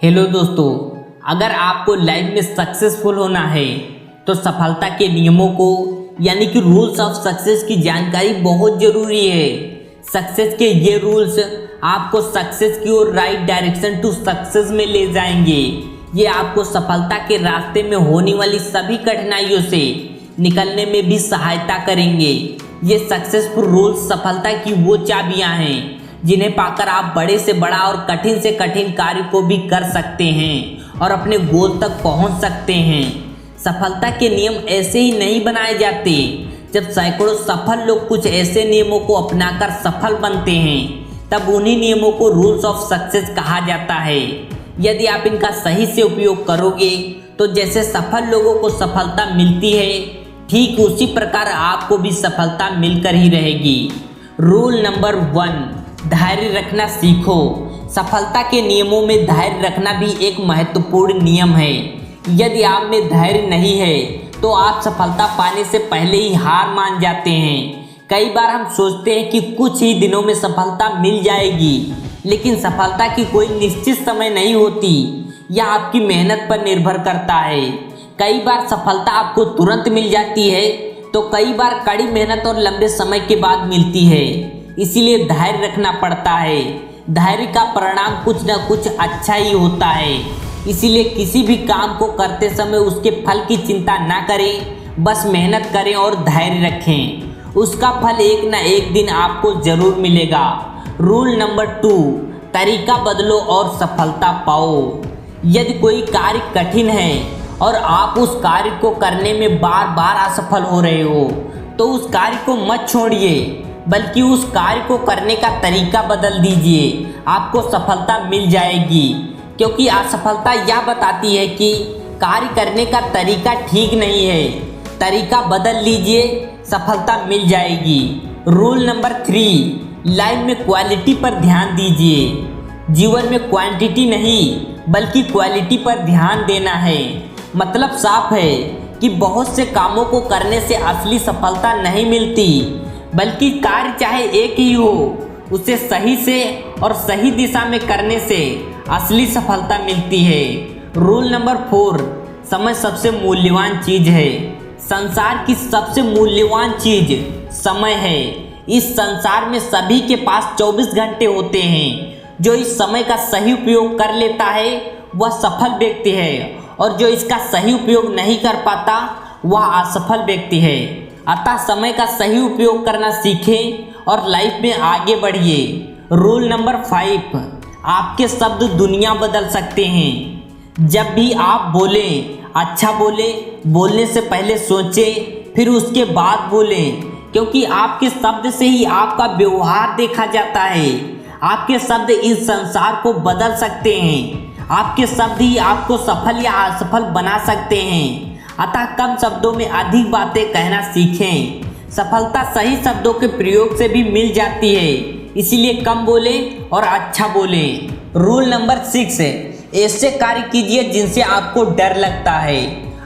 Hello दोस्तों, अगर आपको लाइफ में सक्सेसफुल होना है तो सफलता के नियमों को यानी कि रूल्स ऑफ सक्सेस की जानकारी बहुत ज़रूरी है। सक्सेस के ये रूल्स आपको सक्सेस की ओर राइट डायरेक्शन टू सक्सेस में ले जाएंगे। ये आपको सफलता के रास्ते में होने वाली सभी कठिनाइयों से निकलने में भी सहायता करेंगे। ये सक्सेसफुल रूल्स सफलता की वो चाबियां हैं जिन्हें पाकर आप बड़े से बड़ा और कठिन से कठिन कार्य को भी कर सकते हैं और अपने गोल तक पहुंच सकते हैं। सफलता के नियम ऐसे ही नहीं बनाए जाते। जब सैकड़ों सफल लोग कुछ ऐसे नियमों को अपनाकर सफल बनते हैं तब उन्हीं नियमों को रूल्स ऑफ सक्सेस कहा जाता है। यदि आप इनका सही से उपयोग करोगे तो जैसे सफल लोगों को सफलता मिलती है ठीक उसी प्रकार आपको भी सफलता मिलकर ही रहेगी। रूल नंबर 1, धैर्य रखना सीखो। सफलता के नियमों में धैर्य रखना भी एक महत्वपूर्ण नियम है। यदि आप में धैर्य नहीं है तो आप सफलता पाने से पहले ही हार मान जाते हैं। कई बार हम सोचते हैं कि कुछ ही दिनों में सफलता मिल जाएगी, लेकिन सफलता की कोई निश्चित समय नहीं होती। यह आपकी मेहनत पर निर्भर करता है। कई बार सफलता आपको तुरंत मिल जाती है तो कई बार कड़ी मेहनत और लंबे समय के बाद मिलती है। इसीलिए धैर्य रखना पड़ता है। धैर्य का परिणाम कुछ न कुछ अच्छा ही होता है। इसीलिए किसी भी काम को करते समय उसके फल की चिंता ना करें, बस मेहनत करें और धैर्य रखें। उसका फल एक न एक दिन आपको जरूर मिलेगा। रूल नंबर 2, तरीका बदलो और सफलता पाओ। यदि कोई कार्य कठिन है और आप उस कार्य को करने में बार बार असफल हो रहे हो तो उस कार्य को मत छोड़िए, बल्कि उस कार्य को करने का तरीका बदल दीजिए। आपको सफलता मिल जाएगी, क्योंकि असफलता यह बताती है कि कार्य करने का तरीका ठीक नहीं है। तरीका बदल लीजिए, सफलता मिल जाएगी। रूल नंबर 3, लाइफ में क्वालिटी पर ध्यान दीजिए। जीवन में क्वांटिटी नहीं बल्कि क्वालिटी पर ध्यान देना है। मतलब साफ है कि बहुत से कामों को करने से असली सफलता नहीं मिलती, बल्कि कार्य चाहे एक ही हो उसे सही से और सही दिशा में करने से असली सफलता मिलती है। रूल नंबर 4, समय सबसे मूल्यवान चीज है। संसार की सबसे मूल्यवान चीज समय है। इस संसार में सभी के पास 24 घंटे होते हैं। जो इस समय का सही उपयोग कर लेता है वह सफल व्यक्ति है, और जो इसका सही उपयोग नहीं कर पाता वह असफल व्यक्ति है। अतः समय का सही उपयोग करना सीखें और लाइफ में आगे बढ़िए। रूल नंबर 5, आपके शब्द दुनिया बदल सकते हैं। जब भी आप बोलें, अच्छा बोलने से पहले सोचें, फिर उसके बाद बोलें, क्योंकि आपके शब्द से ही आपका व्यवहार देखा जाता है। आपके शब्द इस संसार को बदल सकते हैं। आपके शब्द ही आपको सफल या असफल बना सकते हैं। अतः कम शब्दों में अधिक बातें कहना सीखें। सफलता सही शब्दों के प्रयोग से भी मिल जाती है, इसीलिए कम बोलें और अच्छा बोलें। रूल नंबर 6, ऐसे कार्य कीजिए जिनसे आपको डर लगता है।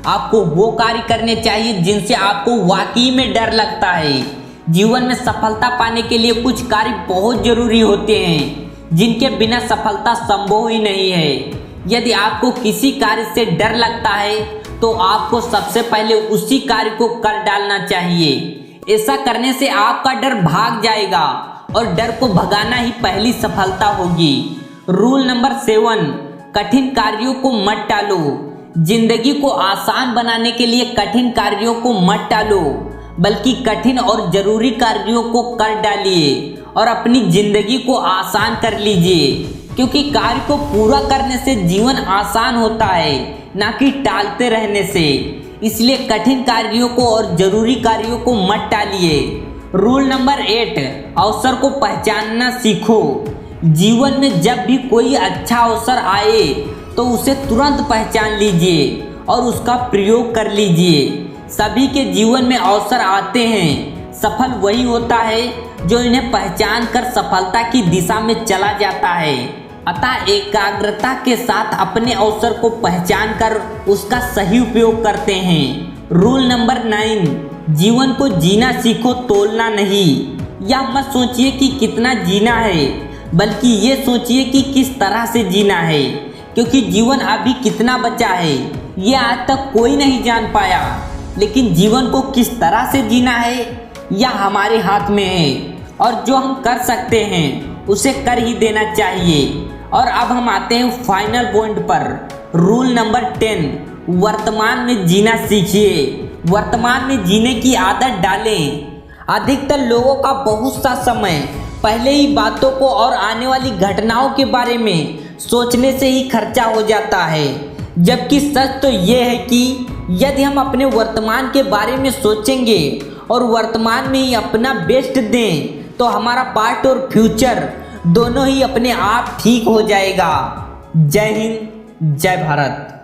आपको वो कार्य करने चाहिए जिनसे आपको वाकई में डर लगता है। जीवन में सफलता पाने के लिए कुछ कार्य बहुत जरूरी होते हैं जिनके बिना सफलता संभव ही नहीं है। यदि आपको किसी कार्य से डर लगता है तो आपको सबसे पहले उसी कार्य को कर डालना चाहिए। ऐसा करने से आपका डर भाग जाएगा और डर को भगाना ही पहली सफलता होगी। रूल नंबर 7, कठिन कार्यों को मत टालो। जिंदगी को आसान बनाने के लिए कठिन कार्यों को मत टालो, बल्कि कठिन और जरूरी कार्यों को कर डालिए और अपनी जिंदगी को आसान कर लीजिए, क्योंकि कार्य को पूरा करने से जीवन आसान होता है, ना कि टालते रहने से। इसलिए कठिन कार्यों को और जरूरी कार्यों को मत टालिए। रूल नंबर 8, अवसर को पहचानना सीखो। जीवन में जब भी कोई अच्छा अवसर आए तो उसे तुरंत पहचान लीजिए और उसका प्रयोग कर लीजिए। सभी के जीवन में अवसर आते हैं। सफल वही होता है जो इन्हें पहचान कर सफलता की दिशा में चला जाता है। अतः एकाग्रता के साथ अपने अवसर को पहचान कर उसका सही उपयोग करते हैं। रूल नंबर 9, जीवन को जीना सीखो, तोलना नहीं। यह मत सोचिए कि कितना जीना है, बल्कि ये सोचिए कि किस तरह से जीना है, क्योंकि जीवन अभी कितना बचा है ये आज तक कोई नहीं जान पाया। लेकिन जीवन को किस तरह से जीना है यह हमारे हाथ में है, और जो हम कर सकते हैं उसे कर ही देना चाहिए। और अब हम आते हैं फाइनल पॉइंट पर। रूल नंबर 10, वर्तमान में जीना सीखिए। वर्तमान में जीने की आदत डालें। अधिकतर लोगों का बहुत सा समय पहले ही बातों को और आने वाली घटनाओं के बारे में सोचने से ही खर्चा हो जाता है, जबकि सच तो ये है कि यदि हम अपने वर्तमान के बारे में सोचेंगे और वर्तमान में ही अपना बेस्ट दें तो हमारा पास्ट और फ्यूचर दोनों ही अपने आप ठीक हो जाएगा। जय हिंद, जय भारत।